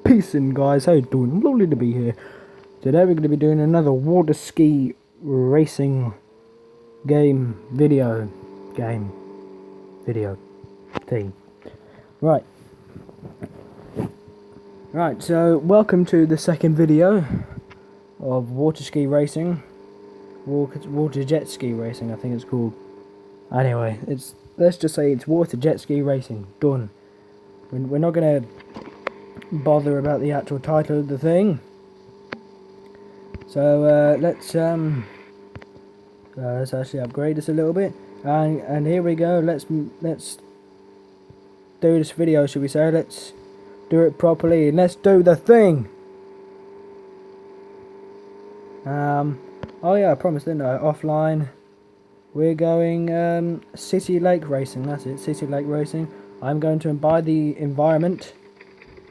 Peace in guys, how you doing? Lovely to be here. Today we're going to be doing another water ski racing video thing. Right, so welcome to the second video of water ski racing. Water jet ski racing, I think it's called. Anyway, let's just say it's water jet ski racing. Done. We're not going to bother about the actual title of the thing. So let's actually upgrade this a little bit, and here we go. Let's do this video, should we say? Let's do it properly and let's do the thing. Oh yeah, I promised, didn't I? Offline. We're going City Lake Racing. That's it, City Lake Racing. I'm going to buy the environment.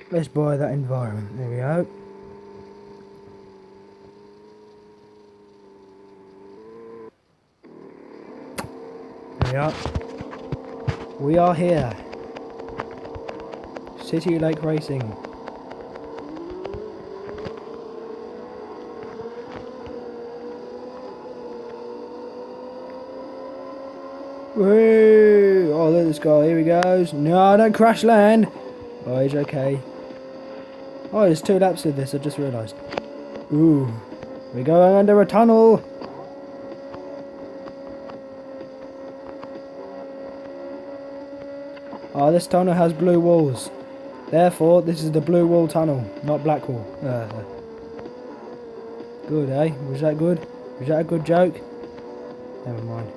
Let's buy that environment. There we go. There we are. We are here. City Lake Racing. Whee! Oh, look at this guy. Here he goes. No, don't crash land. Oh, he's okay. Oh, there's 2 laps of this, I just realised. Ooh. We're going under a tunnel. Oh, this tunnel has blue walls. Therefore, this is the blue wall tunnel, not black wall. Good, eh? Was that good? Was that a good joke? Never mind.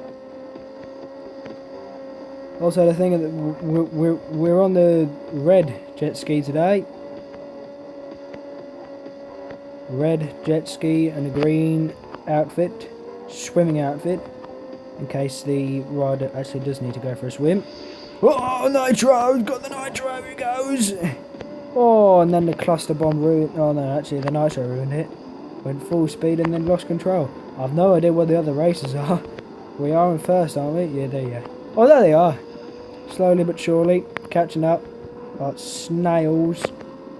Also, the thing is that we're on the red jet ski today. Red jet ski and a green outfit, swimming outfit, in case the rider actually does need to go for a swim. Oh, nitro! Got the nitro, here he goes! Oh, and then the cluster bomb ruined. Oh no, actually the nitro ruined it. Went full speed and then lost control. I've no idea what the other races are. We are in first, aren't we? Yeah, there you go. Oh, there they are. Slowly but surely, catching up like snails.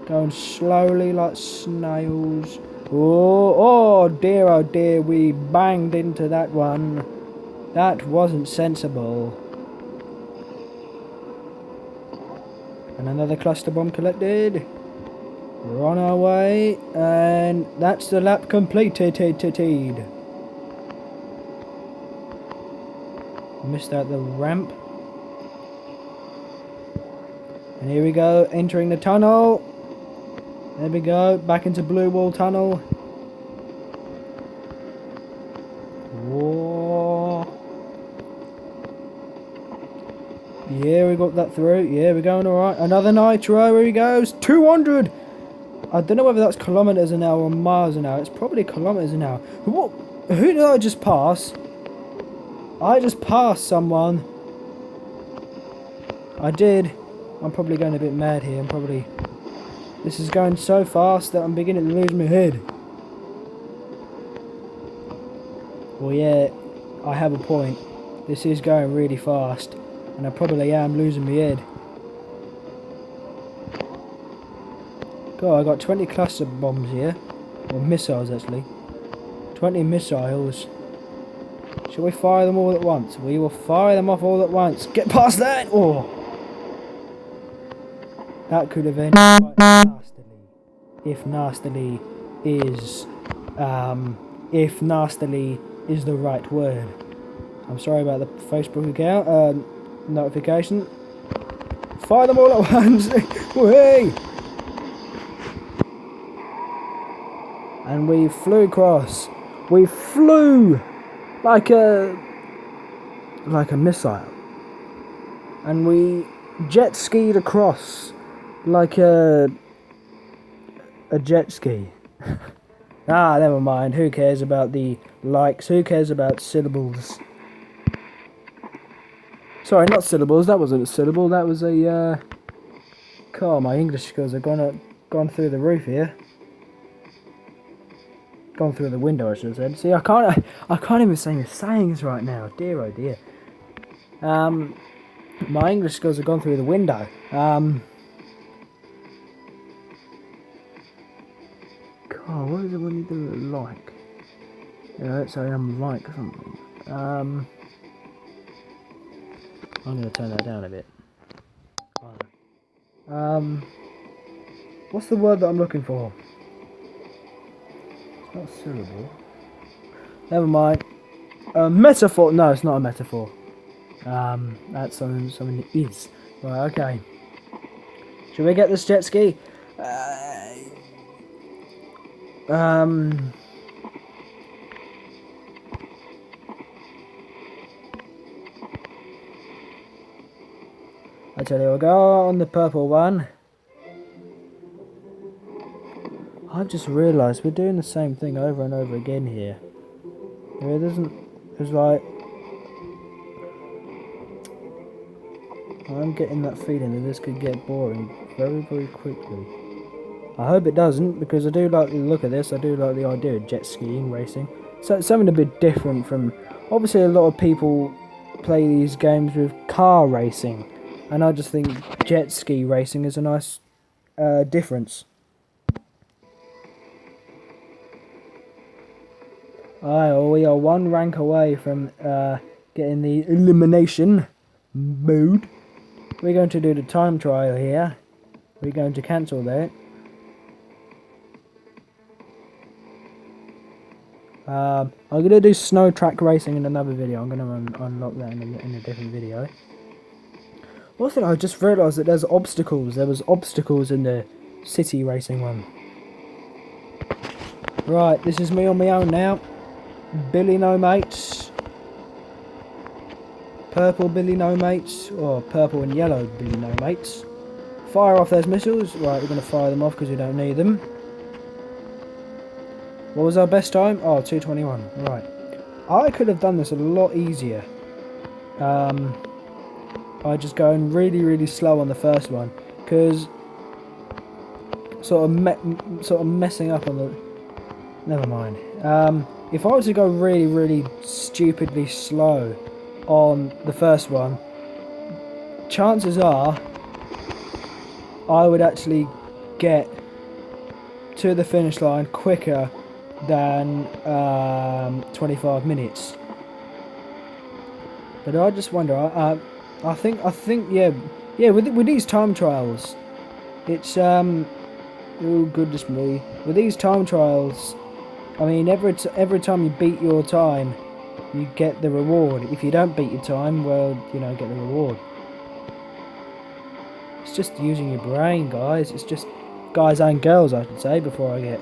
Going slowly like snails. Oh dear, we banged into that one. That wasn't sensible. And another cluster bomb collected. We're on our way, and that's the lap completed. Missed out the ramp. And here we go, entering the tunnel. There we go, back into Blue Wall Tunnel. Whoa. Yeah, we got that through. Yeah, we're going alright. Another nitro, here he goes. 200! I don't know whether that's kilometres an hour or miles an hour. It's probably kilometres an hour. What? Who did I just pass? I just passed someone. I did. I'm probably going a bit mad here. This is going so fast that I'm beginning to lose my head. Well, yeah, I have a point. This is going really fast, and I probably am losing my head. God, I got 20 cluster bombs here. Or missiles, actually. 20 missiles. Shall we fire them all at once? We will fire them off all at once. Get past that! Oh! That could have ended quite nastily. If nastily is the right word. I'm sorry about the Facebook account notification. Fire them all at once. Whee! And we flew across. We flew like a missile. And we jet skied across like a jet ski. Ah, never mind. Who cares about the likes? Who cares about syllables? Sorry, not syllables. That wasn't a syllable. That was a. God, my English skills have gone through the roof here. Gone through the window, I should have said. See, I can't even say my sayings right now. Dear, oh dear. My English skills have gone through the window. what is it when you do it like? Yeah, let's say I'm like something. I'm gonna turn that down a bit. What's the word that I'm looking for? It's not syllable. Never mind. Metaphor. No, it's not a metaphor. That's something that is. Right, okay. Should we get this jet ski? I tell you, we'll go on the purple one. I've just realised we're doing the same thing over and over again here. It doesn't. It's like I'm getting that feeling that this could get boring very, very quickly. I hope it doesn't, because I do like the look of this. I do like the idea of jet skiing racing. So it's something a bit different from. Obviously, a lot of people play these games with car racing, and I just think jet ski racing is a nice difference. We are one rank away from getting the elimination mode. We're going to do the time trial here. We're going to cancel that. I'm going to do snow track racing in another video. I'm going to unlock that in a different video. Also, I just realised that there's obstacles. There was obstacles in the city racing one. Right, this is me on my own now. Billy no mates. Purple Billy no mates. Or purple and yellow Billy no mates. Fire off those missiles. Right, we're going to fire them off because we don't need them. What was our best time? Oh, 2:21. Right. I could have done this a lot easier. By just going really, really slow on the first one. Because sort of messing up on the... Never mind. If I were to go really, really stupidly slow on the first one, chances are I would actually get to the finish line quicker than 25 minutes. But I just wonder. I think yeah. With these time trials, it's oh goodness me. With these time trials, I mean, every time you beat your time, you get the reward. If you don't beat your time, well, you don't get the reward. It's just using your brain, guys. It's just guys and girls, I should say, before I get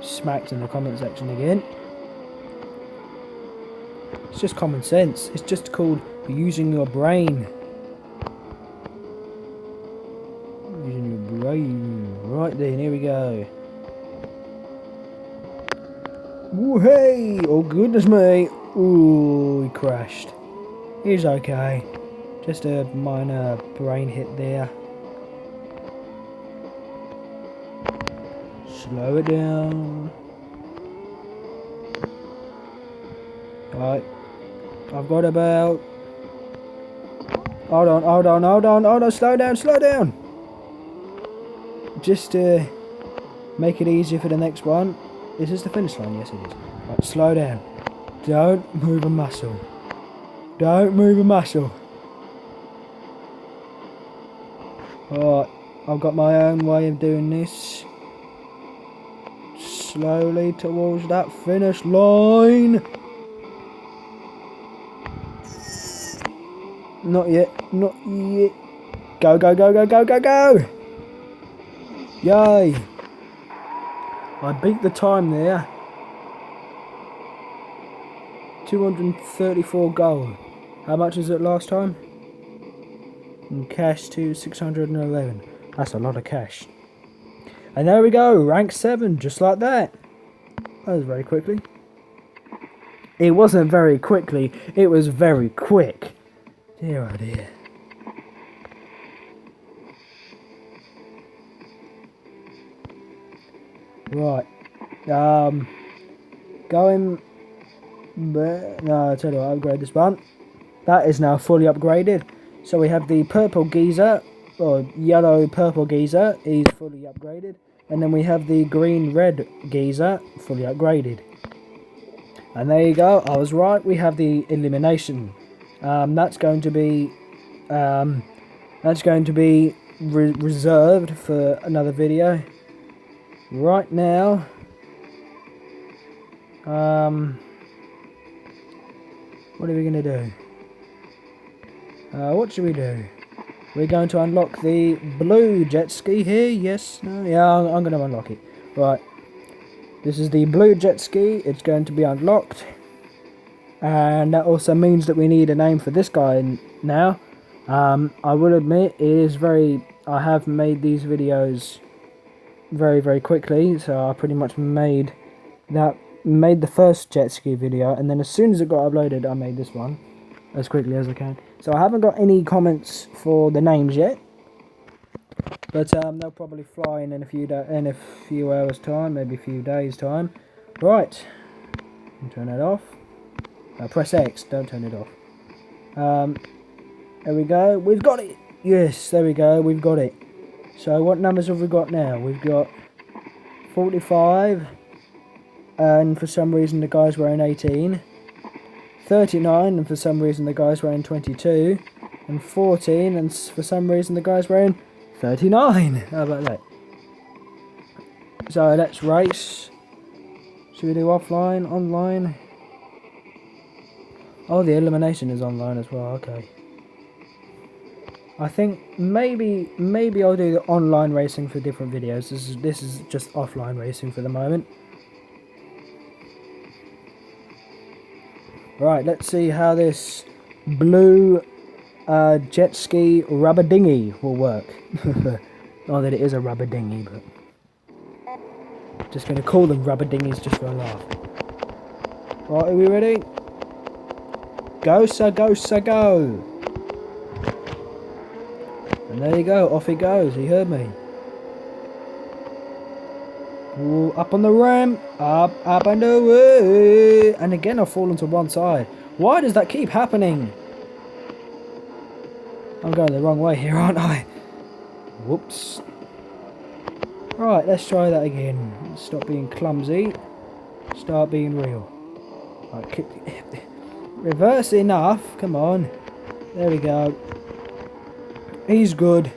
smacked in the comment section again. It's just common sense. It's just called using your brain. Using your brain. Right then, here we go. Ooh, hey! Oh goodness me! Ooh, he crashed. He's okay. Just a minor brain hit there. Slow it down. Right. I've got about... Hold on, slow down! Just to make it easier for the next one. Is this the finish line? Yes, it is. Right, slow down. Don't move a muscle. Alright, I've got my own way of doing this. Slowly towards that finish line. Not yet. Go. Yay. I beat the time there. 234 gold. How much is it last time? And cash to 611. That's a lot of cash. And there we go, rank 7, just like that. That was very quickly. It wasn't very quickly, it was very quick. Dear oh dear. Right. Going... No, I tell you what, I'll upgrade this one. That is now fully upgraded. So we have the purple geezer, or yellow purple geezer, he's fully upgraded. And then we have the green-red geyser fully upgraded. And there you go, I was right, we have the illumination. That's going to be reserved for another video. Right now, what are we going to do? What should we do? We're going to unlock the blue jet ski here. Yes, no, yeah, I'm going to unlock it. Right, this is the blue jet ski. It's going to be unlocked, and that also means that we need a name for this guy now. I will admit it is I have made these videos very quickly, so I pretty much made the first jet ski video, and then as soon as it got uploaded, I made this one as quickly as I can. So I haven't got any comments for the names yet, but they'll probably fly in a few hours time, maybe a few days time. Right, turn that off. Press X, don't turn it off. There we go, we've got it. Yes, there we go, we've got it. So what numbers have we got now? We've got 45, and for some reason the guy's wearing 18. 39, and for some reason the guy's wearing 22. And 14, and for some reason the guy's wearing 39. How about that? So let's race. Should we do offline, online? Oh, the elimination is online as well, okay. I think maybe I'll do the online racing for different videos. This is just offline racing for the moment. Right, let's see how this blue jet ski rubber dinghy will work. Not that it is a rubber dinghy, but just going to call them rubber dinghies just for a laugh. Right, are we ready? Go, sir, go, sir, go! And there you go, off he goes, he heard me. Ooh, up on the ramp, up and away. And again I've fallen to one side. Why does that keep happening? I'm going the wrong way here, aren't I? Whoops. Right, let's try that again. Stop being clumsy. Start being real. Right, reverse enough, come on. There we go. He's good.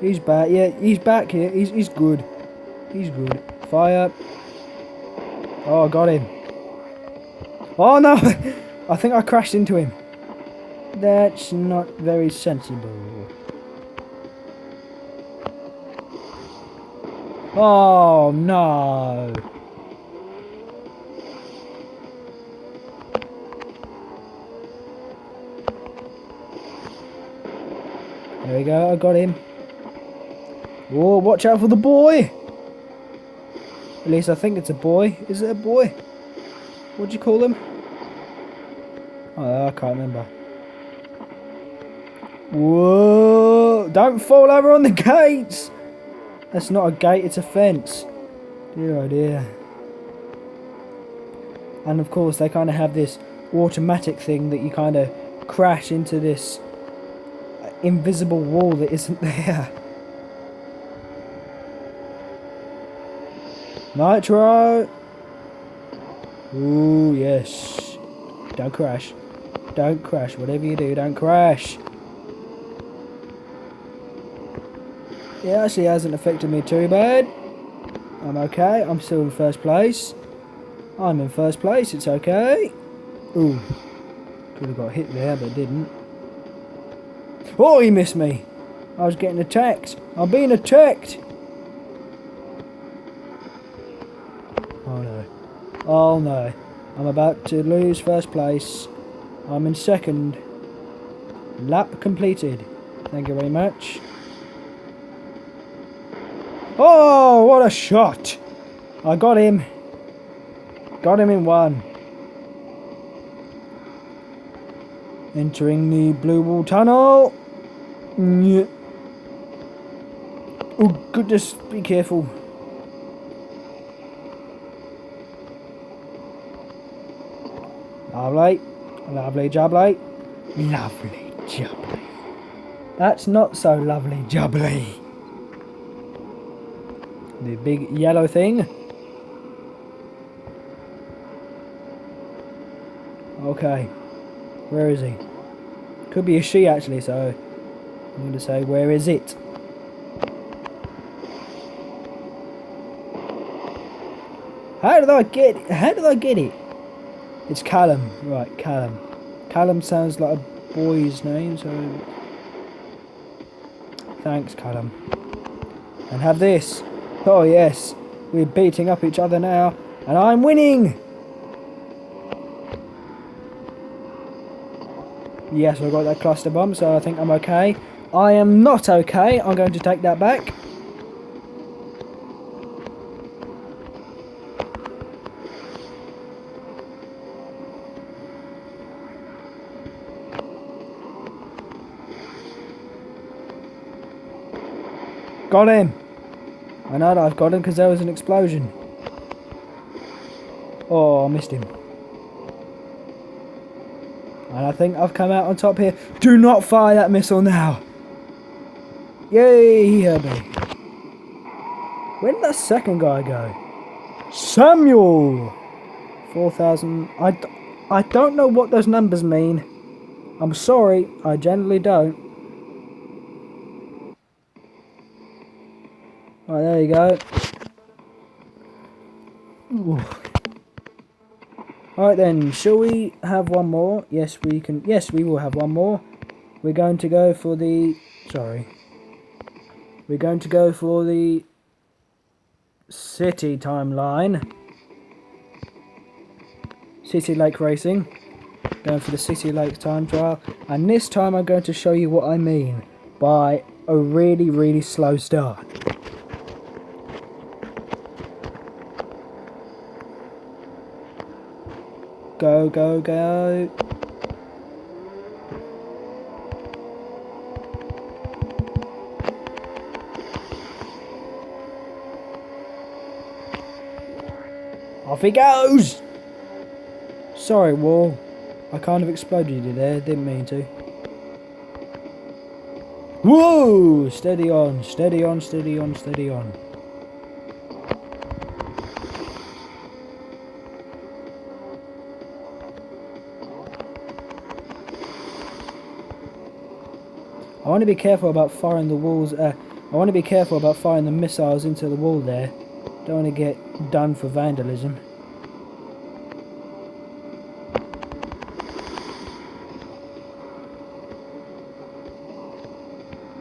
He's back. Yeah, he's back here. He's good. He's good. Fire. Oh, I got him. Oh no! I think I crashed into him. That's not very sensible. Oh no! There we go, I got him. Whoa, watch out for the boy! At least I think it's a boy. Is it a boy? What do you call him? Oh, I can't remember. Whoa! Don't fall over on the gates! That's not a gate, it's a fence. Dear oh dear. And of course they kind of have this automatic thing that you kind of crash into this invisible wall that isn't there. Nitro! Ooh, yes. Don't crash. Don't crash. Whatever you do, don't crash. Yeah, actually hasn't affected me too bad. I'm okay. I'm still in first place. I'm in first place. It's okay. Ooh. Could have got hit there, but didn't. Oh, he missed me. I was getting attacked. I'm being attacked. Oh no. Oh no. I'm about to lose first place. I'm in second. Lap completed. Thank you very much. Oh, what a shot. I got him. Got him in one. Entering the Blue Wall Tunnel. Yeah. Oh goodness, be careful. Lovely. Lovely jubbly. Lovely jubbly. That's not so lovely jubbly. The big yellow thing. Okay. Where is he? Could be a she actually, so I'm going to say, where is it? How did I get it? How did I get it? It's Callum. Right, Callum. Callum sounds like a boy's name, so... Thanks, Callum. And have this. Oh, yes. We're beating up each other now. And I'm winning! Yes, I got that cluster bomb, so I think I'm okay. I am not okay. I'm going to take that back. Got him! I know that I've got him because there was an explosion. Oh, I missed him. And I think I've come out on top here. Do not fire that missile now! Yay, Herbie. Where did that second guy go? Samuel! 4,000. I don't know what those numbers mean. I'm sorry, I generally don't. Right, there you go. Ooh. Alright then, shall we have one more? Yes, we can. Yes, we will have one more. We're going to go for the... Sorry. We're going to go for the city timeline. City Lake Racing. Going for the City Lake time trial. And this time I'm going to show you what I mean by a really, really slow start. Go, go, go. Off he goes! Sorry, wall. I kind of exploded you there, didn't mean to. Whoa! Steady on, steady on, steady on, steady on. I want to be careful about firing the walls. I want to be careful about firing the missiles into the wall there. Don't want to get done for vandalism.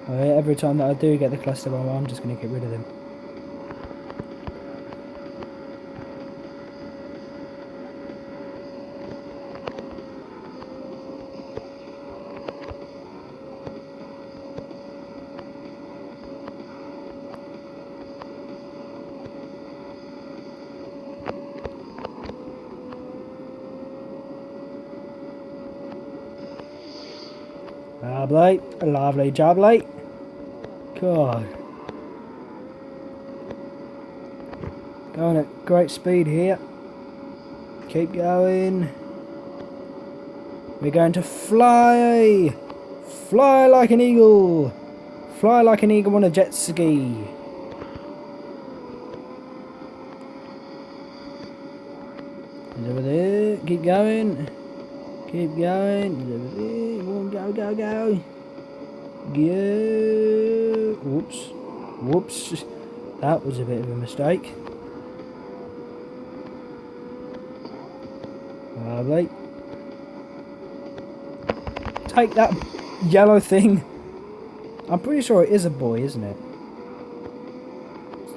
Every time that I do get the cluster bomb, I'm just going to get rid of them. Lovely, lovely jubbly. God. Going at great speed here. Keep going. We're going to fly! Fly like an eagle! Fly like an eagle on a jet ski. He's over there. Keep going. Keep going. He's over there. Go, go, go. Go. Whoops. Whoops. That was a bit of a mistake. Lovely. Take that yellow thing. I'm pretty sure it is a boy, isn't it?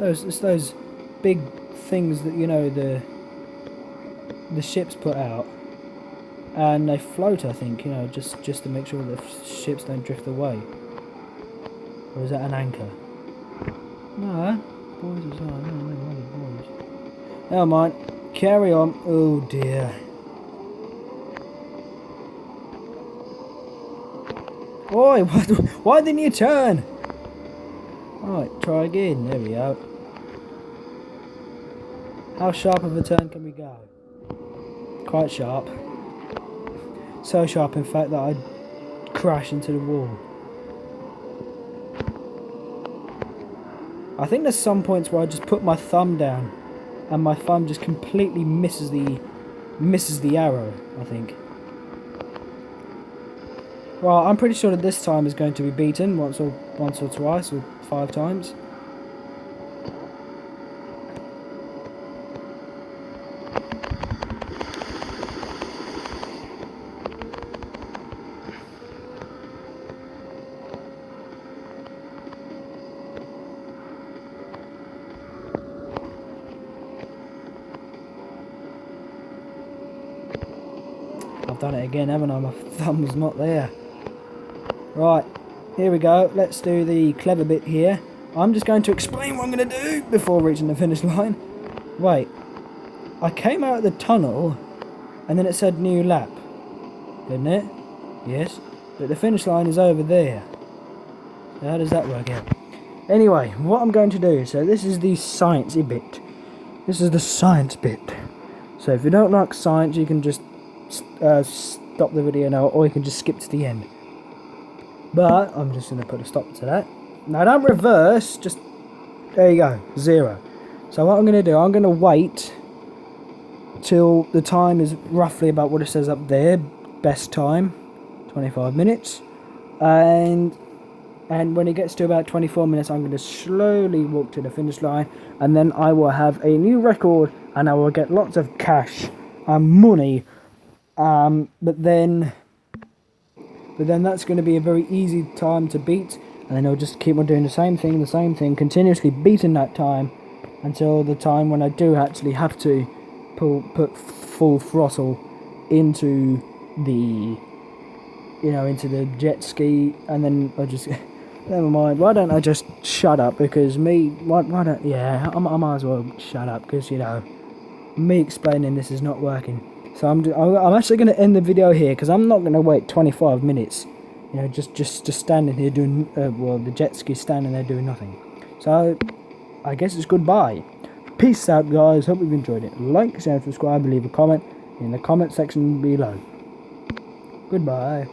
It's those big things that, you know, the ships put out. And they float, I think, you know, just to make sure the ships don't drift away. Or is that an anchor? No, boys as well. No, boys. Never mind. Carry on. Oh dear. Oi, why didn't you turn? Right, try again. There we go. How sharp of a turn can we go? Quite sharp. So sharp, in fact, that I'd crash into the wall. I think there's some points where I just put my thumb down and my thumb just completely misses the arrow, I think. Well, I'm pretty sure that this time is going to be beaten once or twice or 5 times. I've done it again, haven't I? My thumb was not there. Right, here we go. Let's do the clever bit here. I'm just going to explain what I'm going to do before reaching the finish line. Wait, I came out of the tunnel and then it said new lap, didn't it? Yes, but the finish line is over there. So how does that work out? Anyway, what I'm going to do, so this is the sciencey bit. This is the science bit. So if you don't like science, you can just stop the video now, or you can just skip to the end. But I'm just going to put a stop to that. Now don't reverse, just there you go, 0. So what I'm going to do, I'm going to wait till the time is roughly about what it says up there, best time, 25 minutes, and when it gets to about 24 minutes, I'm going to slowly walk to the finish line, and then I will have a new record, and I will get lots of cash and money. But then that's going to be a very easy time to beat, and then I'll just keep on doing the same thing, continuously beating that time until the time when I do actually have to put full throttle into the jet ski, and then I just never mind. Why don't I just shut up? Because I might as well shut up, because me explaining this is not working. So I'm actually going to end the video here, because I'm not going to wait 25 minutes, just standing here doing, the jet ski standing there doing nothing. So, I guess it's goodbye. Peace out, guys. Hope you've enjoyed it. Like, share, subscribe, and leave a comment in the comment section below. Goodbye.